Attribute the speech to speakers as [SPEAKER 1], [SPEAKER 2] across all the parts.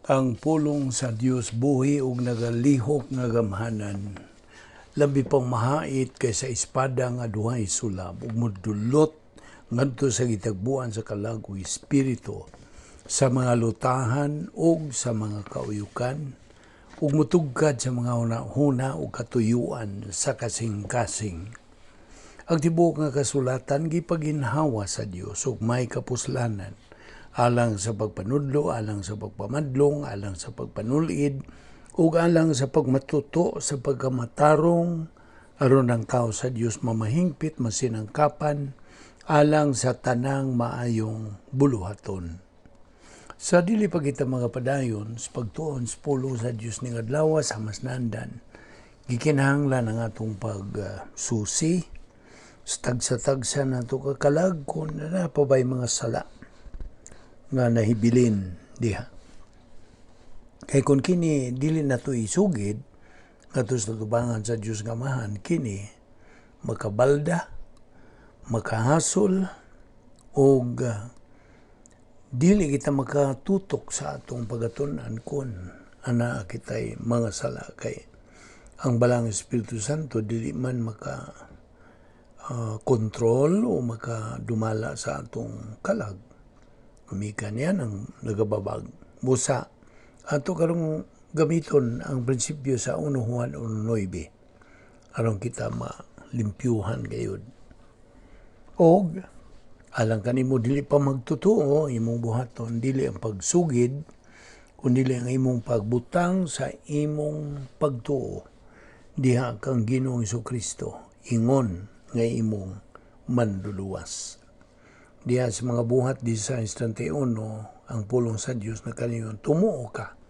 [SPEAKER 1] Ang pulong sa Dios buhi ug nagalihok nga gamhanan. Labi pang mahait kaysa espada nga duhay sulab ug modulot ngadto sa gitagbuan sa kalagoy espiritu sa mga lutahan ug sa mga kauyukan ug mutugkad sa mga hunahuna ug katuyuan sa kasing-kasing. Ang tibuok nga kasulatan gipaginhawa sa Dios ug may kapuslanan alang sa pagpanudlo, alang sa pagpamadlong, alang sa pagpanulid, ug alang sa pagmatuto sa pagkamatarong aron ang tao sa Dios mamahingpit masinangkapan alang sa tanang maayong buluhaton. Sa dili pa kita mga padayon sa pagtuon sa pulo sa Dios ning adlaw sa masnandan, gikinahanglan ang atong pagsusi sa tagsa-tagsa nato kakalag kung napabay mga sala nga nahibilin diha. Kay kung kini dili nato isugid ngadto sa tubangan sa Dios nga amahan, kini makabalda, makahasol og dili kita makatutok sa atong pagatun-an kung ana kitay mga sala. Kay ang balang Espiritu Santo dili man maka kontrol o makadumala sa atong kalag. Kumikan yan ang nagababag. Busa, ato karong gamiton ang prinsipyo sa 1 Juan 1:9 aron kita malimpyuhan gayud. Og alang kanimo dili pa magtutuo imong buhaton, dili ang pagsugid kundi ang imong pagbutang sa imong pagtuo diha kang Ginoong Jesucristo ingon nga imong manluluwas. Diha sa mga buhat 16:31 ang pulong sa Dios na kaniyon, tumuo ka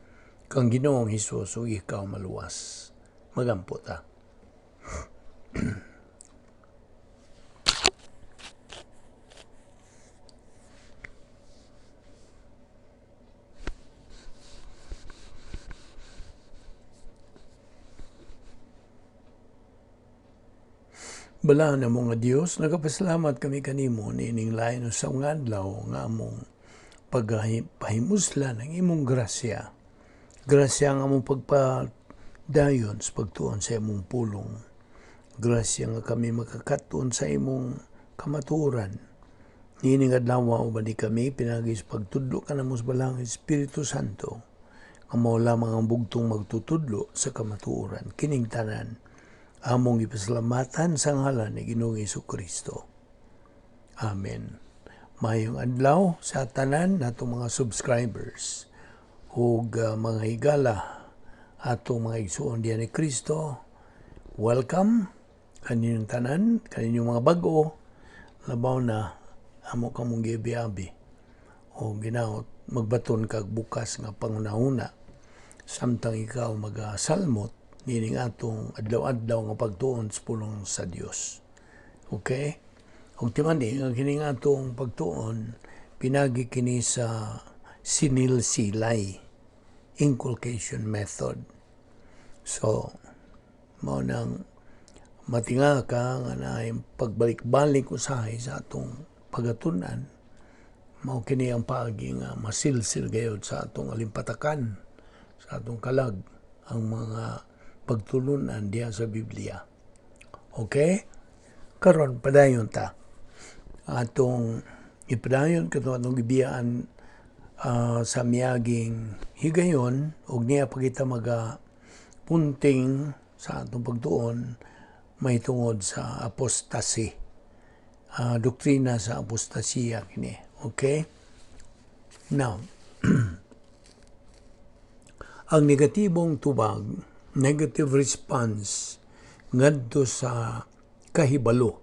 [SPEAKER 1] kang Ginoong Hesus ug ikaw maluwas. Magampo ta. Bala na mo nga Dios, nagapasalamat kami kanimo nining lain sa mga adlaw nga among pagpahimuslan ang imong grasya. Grasya nga among pagpadayon sa pagtuon sa imong pulong. Grasya nga kami makakatuon sa imong kamatuoran. Nining adlaw uban ni kami pinagis pagtudlo ka namo sa balang Espiritu Santo. Nga mao lamang ang bugtong magtutudlo sa kamatuoran. Kining tanan among ipasalamatan sa ngalan ni Ginoong Jesucristo. Amen. Mayong adlaw sa tanan natong mga subscribers ug mga higala atong mga igsuon diyan ni Kristo. Welcome kaninyong tanan, kaninyong mga bag-o, labaw na amo kamong giabi-abi o ginaot magbaton kag bukas nga pangunahuna samtang ikaw magasalmot nining atong adlaw-adlaw nga pagtuon sa pulong sa Dios. Okay? Ug timani ang kining atong pagtuon pinagi kini sa sinilsilay inculcation method. So mao nang matinga ka nga naay pagbalik-balik usahay sa atong pagatun-an, mao kini ang paagi nga masilsil gayud sa atong alimpatakan sa atong kalag ang mga pagtulunan diya sa Biblia. Okay? Karon padayon ta. Atong ipadayon kato atong gibiyaan sa miyaging higayon ug niya pa kita punting sa atong pagtuon may tungod sa apostasy. Doktrina sa apostasya kini. Okay? Now, ang negatibong tubag, negative response ngadto sa kahibalo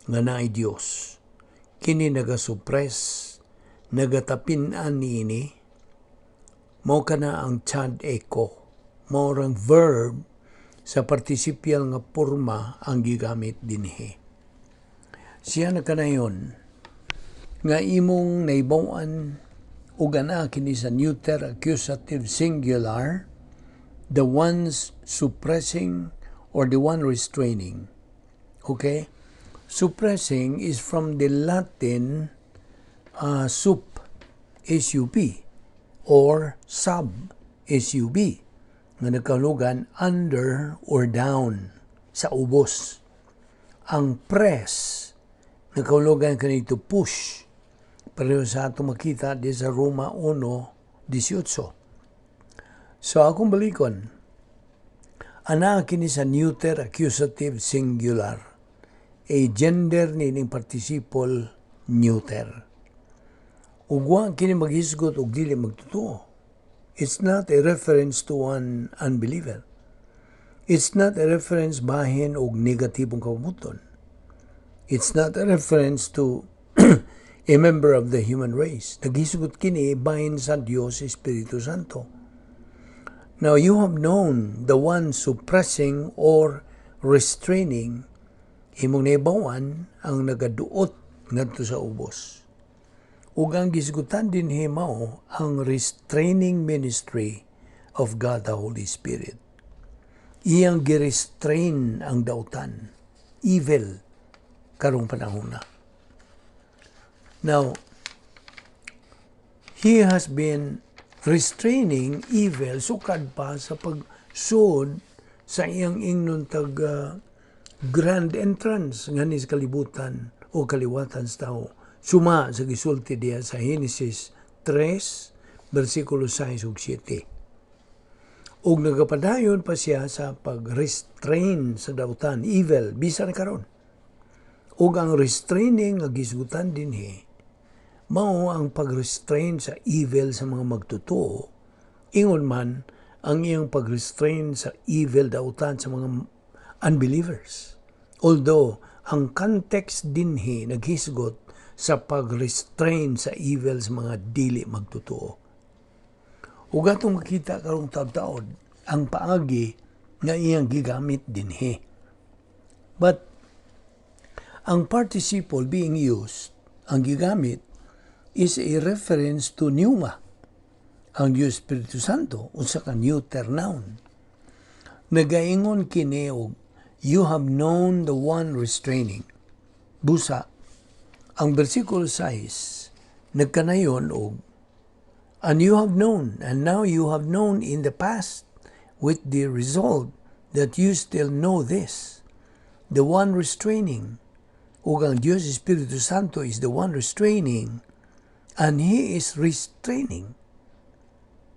[SPEAKER 1] nga naay Dios, kini nagasuppress, nagatapin-an niini, mao kana ang chad echo, mao rang verb sa participial nga porma ang gigamit dinhi. Siya na kanayon nga imong naibaw-an ug ana kini sa neuter accusative singular, the ones suppressing or the one restraining. Okay? Suppressing is from the Latin sup, S-U-P, or sub, SUB, nga nagkalugan under or down, sa ubos. Ang press, nagkalugan kanito push, pareho sa ato makita di sa Roma 1:18. So akong balikon, ana kini sa neuter accusative singular, a gender nining participle neuter. Ugwa kini maghisgot og dili magtotoo. It's not a reference to an unbeliever. It's not a reference bahin og negatibong kabuton. It's not a reference to a member of the human race. Naghisgot kini bahin sa Dios Espiritu Santo. Now you have known the one suppressing or restraining, imong naibawan ang nagaduot ngadto sa ubos. Ug ang gisgutan din mao ang restraining ministry of God the Holy Spirit. Iyang girestrain ang dautan, evil, karong panahon na. Now, He has been restraining evil sukad pa sa pagsud sa iyang ingnon tag grand entrance ngani sa kalibutan o kaliwatan sa tao. Suma sa gisulti diya sa Genesis 3, versikulo 6 ug 7. Og nagapadayon pa siya sa pag-restrain sa dautan, evil, bisan na karon. Og ang restraining nga gisgutan dinhi mao ang pag-restrain sa evil sa mga magtotoo, ingon man ang iyang pag-restrain sa evil dautan sa mga unbelievers. Although, ang context dinhi naghisgot sa pag-restrain sa evil sa mga dili magtotoo. Ug atong makita karong taud-taud ang paagi nga iyang gigamit dinhi. But, ang participle being used, ang gigamit, is a reference to pneuma, ang Diyos Espiritu Santo, unsa ka neuter noun. Nagaingon kini og, you have known the one restraining. Busa, ang versikulo 6, nagkanayon og, and you have known, and now you have known in the past, with the result that you still know this, the one restraining. Ug ang Diyos Espiritu Santo is the one restraining, and He is restraining.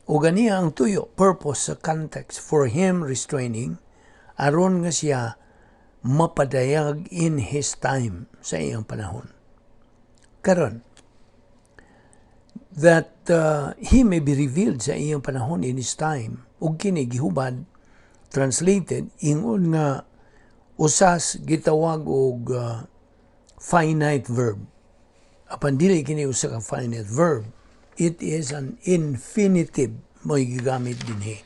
[SPEAKER 1] Ug ganiya ang tuyo, purpose sa context for Him restraining, aron nga siya mapadayag in His time sa iyang panahon. Karon, that He may be revealed sa iyang panahon in His time, ug kini gihubad, translated, ingon nga usas gitawag og finite verb. Apan dili kini usa ka finite verb, it is an infinitive mo gigamit dinhi.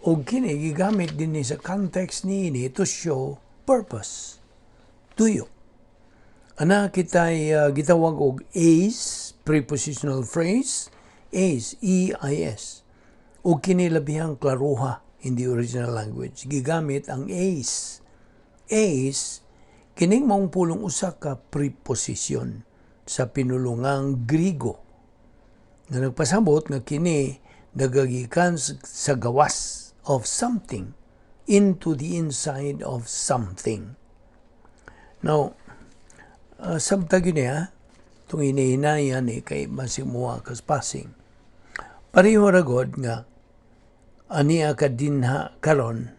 [SPEAKER 1] Og kini gigamit dinhi sa context niini to show purpose, tuyo. Ana kitay gitawag og is, prepositional phrase, is, E-I-S. O kini labihang klaruha in the original language. Gigamit ang is. Is, kining maong pulong usa ka preposition sa pinulungang Grigo. Na nagpasabot nga kini nagagikan sa gawas of something into the inside of something. Now, sabtag yun itong inihinayan kay masimuha kas passing. Pareho ragod nga, ana ka dinha karon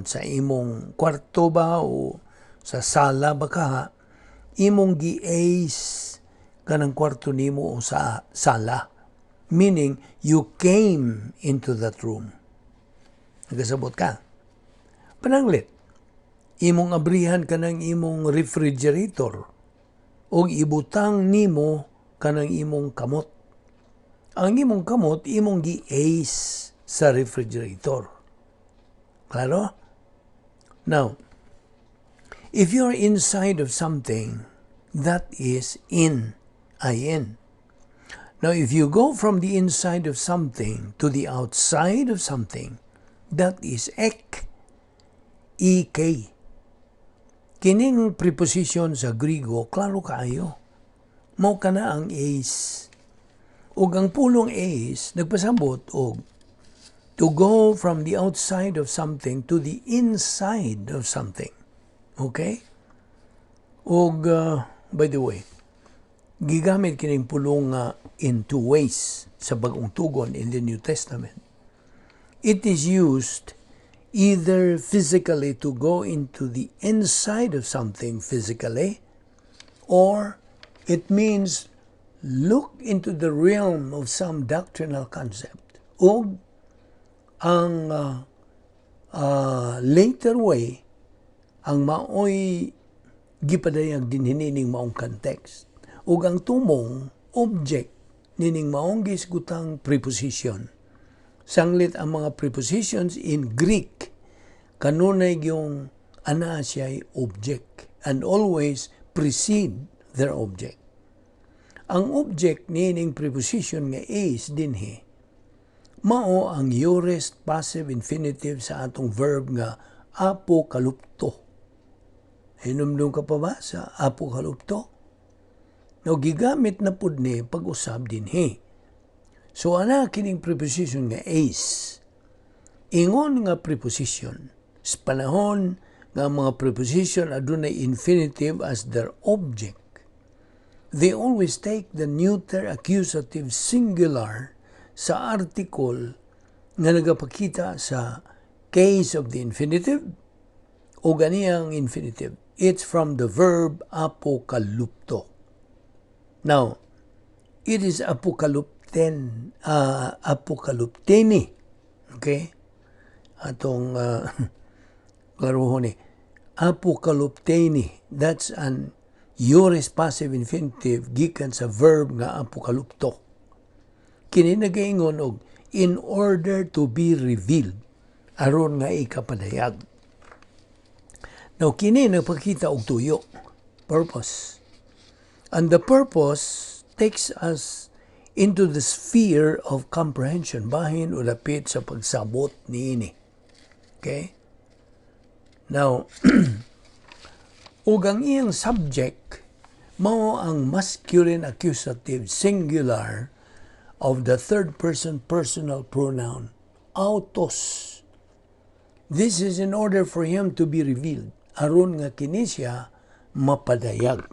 [SPEAKER 1] sa imong kwarto ba o sa sala ba ka, imong gi-ace kanang kwarto nimo o sa sala. Meaning, you came into that room. Nagasabot ka. Pananglit, imong abrihan kanang imong refrigerator o ibutang nimo kanang imong kamot. Ang imong kamot, imong gi-ace sa refrigerator. Klaro? Now, if you're inside of something, that is in. Now, if you go from the inside of something to the outside of something, that is ek. E-K. Kining preposition sa Grigo, klaro kaayo. Mao ka na ang ace. ug ang pulong is nagpasabot og to go from the outside of something to the inside of something. Okay? Ug by the way, gigamit kining pulong in two ways sa bagong tugon in the New Testament. It is used either physically to go into the inside of something physically, or it means look into the realm of some doctrinal concept. O ang later way, ang maoy gipadayag din hinining maong context. Ug ang tumong object nining maong gisgutang preposition. Sanglit ang mga prepositions in Greek, kanunay yung ana siya'y object and always precede their object. Ang object nining preposition nga is dinhi, mao ang aorist passive infinitive sa atong verb nga apokalupto. Hinumdum ka pa ba sa apokalupto? No, gigamit na pud ni pag-usab dinhi. So ana kining preposition nga is, ingon nga preposition sa panahon nga mga preposition adunay infinitive as their object, they always take the neuter accusative singular sa article nga nagapakita sa case of the infinitive o ganiyang infinitive. It's from the verb apokalupto. Now, it is apokalupteni. Okay? Atong klaruhon ni. Apokalupteni. That's an aorist passive infinitive gikan sa verb nga apokalupto. Kini nagaingon og in order to be revealed aron nga ikapadayag. Now kini nagpakita og tuyo, purpose. And the purpose takes us into the sphere of comprehension, bahin o lapit sa pagsabot niini. Okay? Now, ug ang iyang subject mao ang masculine accusative singular of the third person personal pronoun autos. This is in order for him to be revealed aron nga kini siya mapadayag.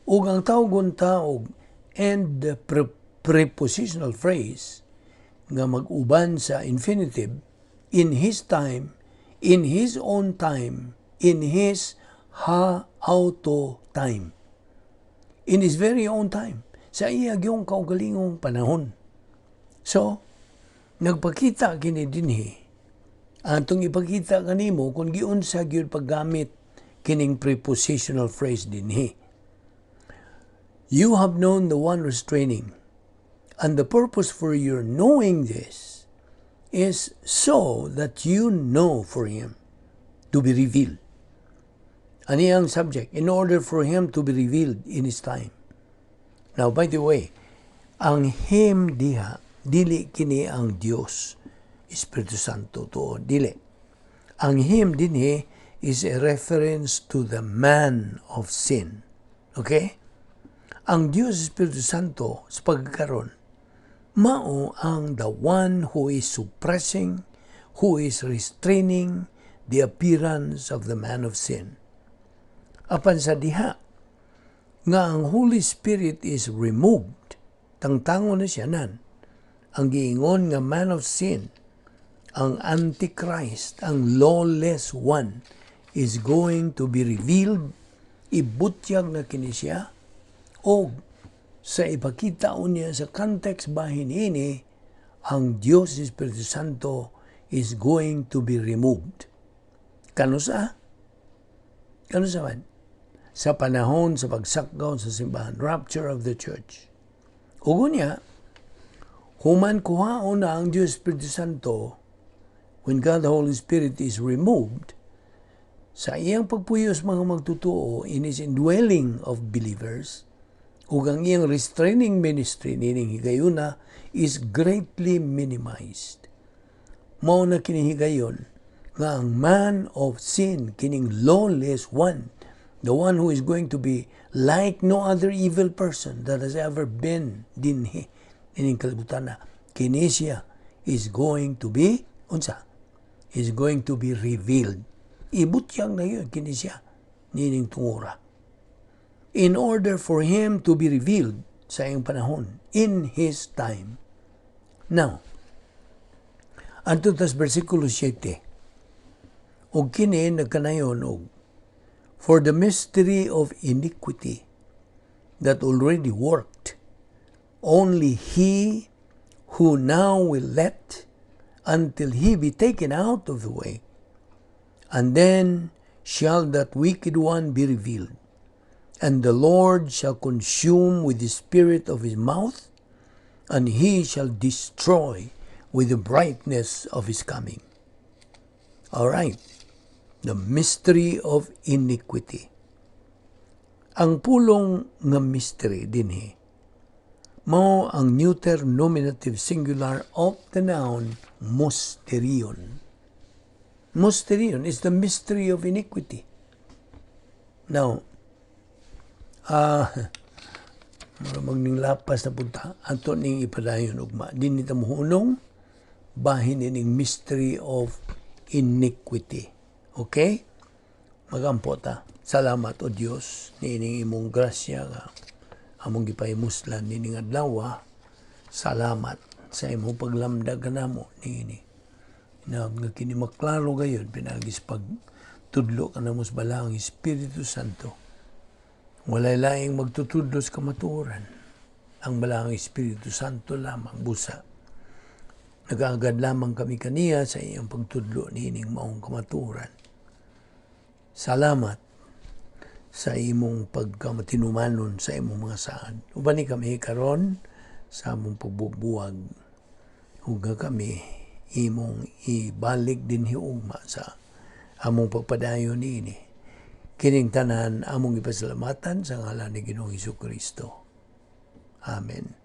[SPEAKER 1] Ug ang tawgon taog and the prepositional phrase nga mag-uban sa infinitive, in his time, in his own time, in his auto time. In his very own time. Sa iya yung kaugalingong panahon. So, nagpakita kini dinhi. Atong ipakita kanimo kung giunsa gyud paggamit kining prepositional phrase dinhi. You have known the one restraining, and the purpose for your knowing this is so that you know for him to be revealed. Ani ang subject, in order for him to be revealed in his time. Now, by the way, ang him diha, dili kini ang Dios, Espiritu Santo to, dili. Ang him dinhi is a reference to the man of sin. Okay? Ang Diyos Espiritu Santo sa pagkakaroon, mao ang the one who is suppressing, who is restraining the appearance of the man of sin. Apan sa diha, nga ang Holy Spirit is removed, tangtangon na siya nan, ang giingon nga man of sin, ang Antichrist, ang lawless one, is going to be revealed, ibutyag na kini siya, o sa ipakita niya sa context bahin ini, ang Diyos Espiritu Santo is going to be removed. Kanusa? Kanusa man? Sa panahon sa pagsakgaw sa simbahan, rapture of the church. Ugo niya, human kuhaon na ang Diyos Espiritu Santo, when God the Holy Spirit is removed, sa iyang pagpuyos mga magtutuo in his indwelling of believers, ug ang iyang restraining ministry nining higayuna is greatly minimized. Mao na kini higayon nga ang man of sin, kining lawless one, The one who is going to be like no other evil person that has ever been dinhi ining kalibutan na. Kini siya is going to be, unsa? Is going to be revealed. Ibutyang na yun, kini siya, nining tungura. In order for him to be revealed sa iyong panahon, in his time. Now, adto tas versikulo 7, og kini nagkanayon og, for the mystery of iniquity that already worked, only he who now will let until he be taken out of the way, and then shall that wicked one be revealed, and the Lord shall consume with the spirit of his mouth, and he shall destroy with the brightness of his coming. All right. The mystery of iniquity. Ang pulong nga mystery dinhi mao ang neuter nominative singular of the noun mysterion. Mysterion is the mystery of iniquity. Now, magning lapas na punta, ato ning ipadayon ugma. Din nita muhunong bahin ining mystery of iniquity. Okay? Magampo ta. Salamat o Dios niining imong grasya nga among gipahimuslan nining adlaw. Salamat sa imong paglamdag kanamo niini. Na kini maklaro gayud pinagis pag tudlo kanamo sa balang Espiritu Santo. Walay laing magtutudlo sa kamatuoran. Ang balang Espiritu Santo lamang busa. Nagaagad lamang kami kaniya sa iyang pagtudlo niining maong kamatuoran. Salamat sa imong pagkamatinumanon sa imong mga saad. Ubani kami karon sa among pagbubuwag. Huwag kami imong ibalik din hiugma sa among pagpadayon niini. Kining tanan among ipasalamatan sa ngalan ni Ginoong Hesukristo. Amen.